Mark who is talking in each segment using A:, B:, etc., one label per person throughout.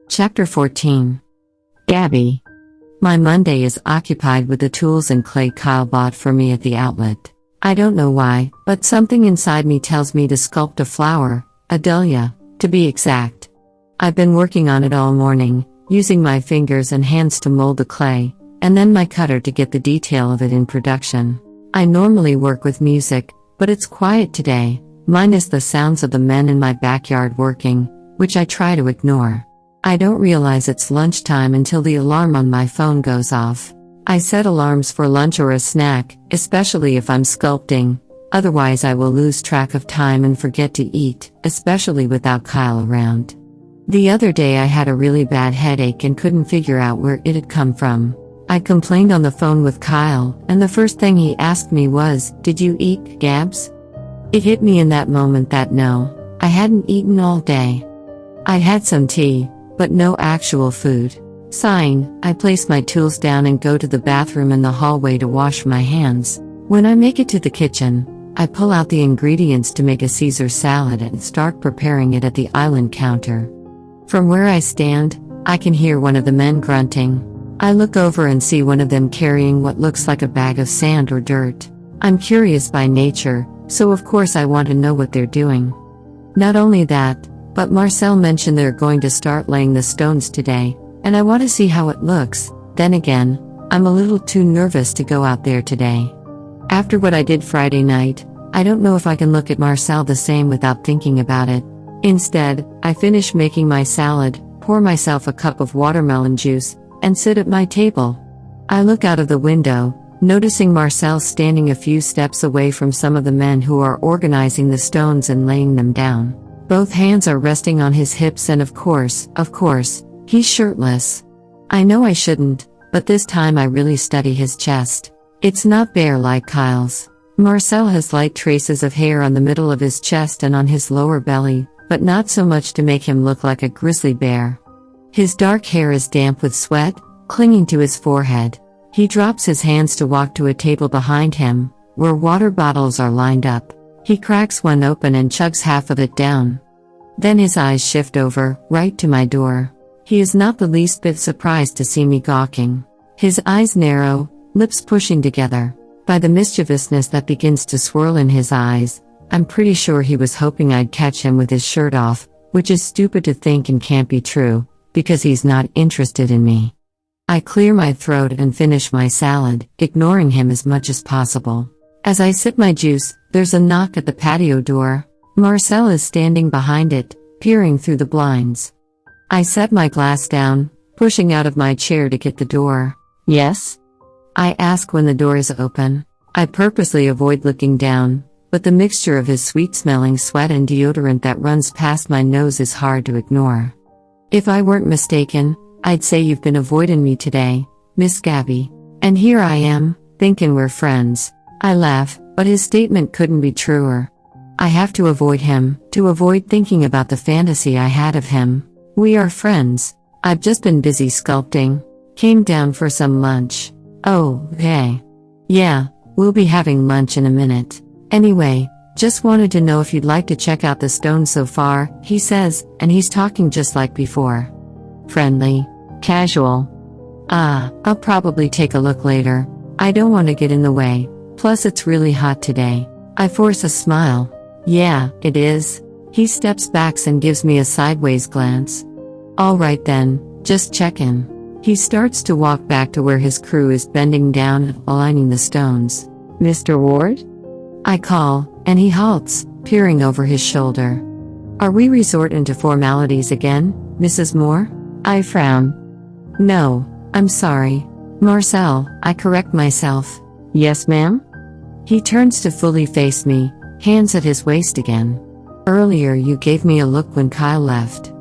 A: Chapter 14. Gabby. My Monday is occupied with the tools and clay Kyle bought for me at the outlet. I don't know why, but something inside me tells me to sculpt a flower, a dahlia, to be exact. I've been working on it all morning, using my fingers and hands to mold the clay, and then my cutter to get the detail of it in production. I normally work with music, but it's quiet today, minus the sounds of the men in my backyard working, which I try to ignore. I don't realize it's lunchtime until the alarm on my phone goes off. I set alarms for lunch or a snack, especially if I'm sculpting, otherwise I will lose track of time and forget to eat, especially without Kyle around. The other day I had a really bad headache and couldn't figure out where it had come from. I complained on the phone with Kyle, and the first thing he asked me was, "Did you eat, Gabs?" It hit me in that moment that no, I hadn't eaten all day. I'd had some tea, but no actual food. Sighing, I place my tools down and go to the bathroom in the hallway to wash my hands. When I make it to the kitchen, I pull out the ingredients to make a Caesar salad and start preparing it at the island counter. From where I stand, I can hear one of the men grunting. I look over and see one of them carrying what looks like a bag of sand or dirt. I'm curious by nature, so of course I want to know what they're doing. Not only that, but Marcel mentioned they're going to start laying the stones today, and I want to see how it looks. Then again, I'm a little too nervous to go out there today. After what I did Friday night, I don't know if I can look at Marcel the same without thinking about it. Instead, I finish making my salad, pour myself a cup of watermelon juice, and sit at my table. I look out of the window, noticing Marcel standing a few steps away from some of the men who are organizing the stones and laying them down. Both hands are resting on his hips and of course, he's shirtless. I know I shouldn't, but this time I really study his chest. It's not bare like Kyle's. Marcel has light traces of hair on the middle of his chest and on his lower belly, but not so much to make him look like a grizzly bear. His dark hair is damp with sweat, clinging to his forehead. He drops his hands to walk to a table behind him, where water bottles are lined up. He cracks one open and chugs half of it down. Then his eyes shift over, right to my door. He is not the least bit surprised to see me gawking. His eyes narrow, lips pushing together. By the mischievousness that begins to swirl in his eyes, I'm pretty sure he was hoping I'd catch him with his shirt off, which is stupid to think and can't be true, because he's not interested in me. I clear my throat and finish my salad, ignoring him as much as possible. As I sip my juice, there's a knock at the patio door. Marcel is standing behind it, peering through the blinds. I set my glass down, pushing out of my chair to get the door. "Yes?" I ask when the door is open. I purposely avoid looking down, but the mixture of his sweet-smelling sweat and deodorant that runs past my nose is hard to ignore. If I weren't mistaken, I'd say you've been avoiding me today, Miss Gabby. And here I am, thinking we're friends. I laugh, but his statement couldn't be truer. I have to avoid him, to avoid thinking about the fantasy I had of him. We are friends. I've just been busy sculpting. Came down for some lunch. Oh, okay. Yeah, we'll be having lunch in a minute. Anyway, just wanted to know if you'd like to check out the stones so far, he says, and he's talking just like before. Friendly. Casual. I'll probably take a look later. I don't want to get in the way. Plus it's really hot today. I force a smile. Yeah, it is. He steps back and gives me a sideways glance. All right then, just checkin'. He starts to walk back to where his crew is bending down and aligning the stones. "Mr. Ward?" I call, and he halts, peering over his shoulder. "Are we resorting to formalities again, Mrs. Moore?" I frown. "No, I'm sorry. Marcel," I correct myself. "Yes, ma'am?" He turns to fully face me, hands at his waist again. "Earlier you gave me a look when Kyle left."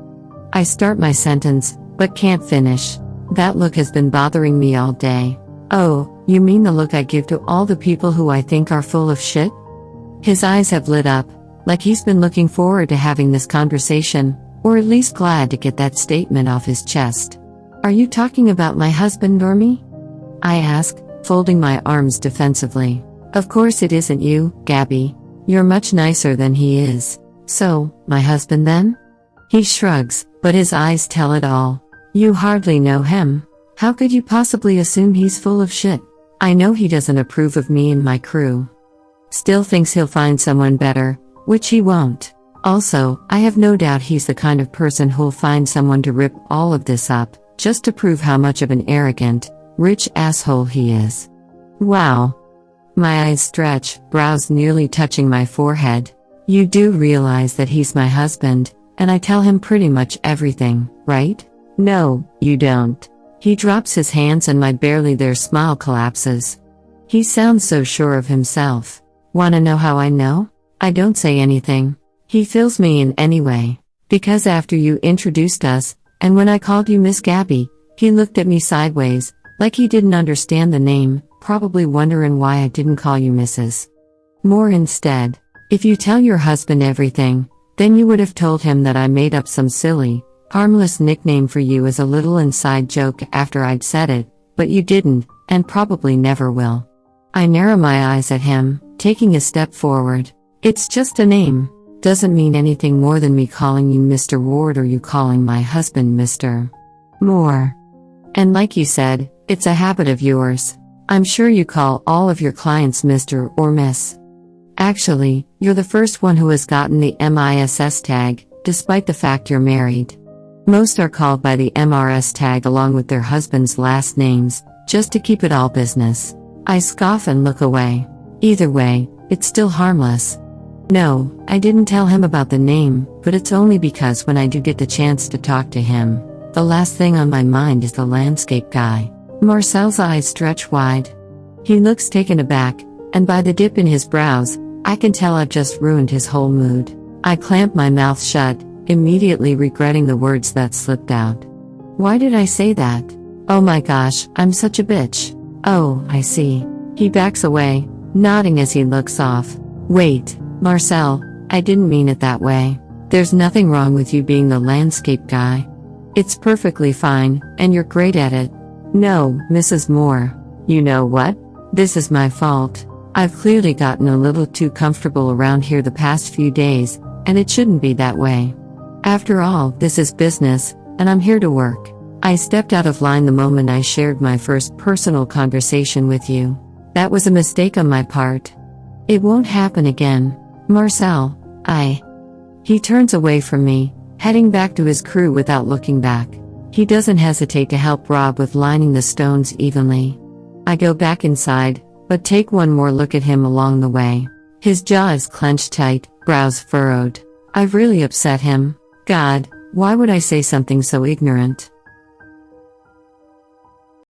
A: I start my sentence, but can't finish. That look has been bothering me all day. "Oh, you mean the look I give to all the people who I think are full of shit?" His eyes have lit up, like he's been looking forward to having this conversation, or at least glad to get that statement off his chest. "Are you talking about my husband or me?" I ask, folding my arms defensively. "Of course it isn't you, Gabby. You're much nicer than he is. So, my husband then? He shrugs, but his eyes tell it all. You hardly know him. How could you possibly assume he's full of shit? I know he doesn't approve of me and my crew. Still thinks he'll find someone better, which he won't. Also, I have no doubt he's the kind of person who'll find someone to rip all of this up, just to prove how much of an arrogant, rich asshole he is. Wow. My eyes stretch, brows nearly touching my forehead. You do realize that he's my husband, and I tell him pretty much everything, right? No, you don't. He drops his hands and my barely there smile collapses. He sounds so sure of himself. Wanna know how I know? I don't say anything. He fills me in anyway. Because after you introduced us, and when I called you Miss Gabby, he looked at me sideways, like he didn't understand the name, probably wondering why I didn't call you Mrs. Moore instead. If you tell your husband everything, then you would have told him that I made up some silly, harmless nickname for you as a little inside joke after I'd said it, but you didn't, and probably never will. I narrow my eyes at him, taking a step forward. It's just a name. Doesn't mean anything more than me calling you Mr. Ward or you calling my husband Mr. Moore. And like you said, it's a habit of yours. I'm sure you call all of your clients Mr. or Miss. Actually, you're the first one who has gotten the MISS tag, despite the fact you're married. Most are called by the MRS tag along with their husband's last names, just to keep it all business. I scoff and look away. Either way, it's still harmless. No, I didn't tell him about the name, but it's only because when I do get the chance to talk to him, the last thing on my mind is the landscape guy. Marcel's eyes stretch wide. He looks taken aback, and by the dip in his brows, I can tell I've just ruined his whole mood. I clamp my mouth shut, immediately regretting the words that slipped out. Why did I say that? Oh my gosh, I'm such a bitch. Oh, I see. He backs away, nodding as he looks off. Wait, Marcel, I didn't mean it that way. There's nothing wrong with you being the landscape guy. It's perfectly fine, and you're great at it. No, Mrs. Moore. You know what? This is my fault. I've clearly gotten a little too comfortable around here the past few days, and it shouldn't be that way. After all, this is business, and I'm here to work. I stepped out of line the moment I shared my first personal conversation with you. That was a mistake on my part. It won't happen again. Marcel, He turns away from me, heading back to his crew without looking back. He doesn't hesitate to help Rob with lining the stones evenly. I go back inside, but take one more look at him along the way. His jaw is clenched tight, brows furrowed. I've really upset him. God, why would I say something so ignorant?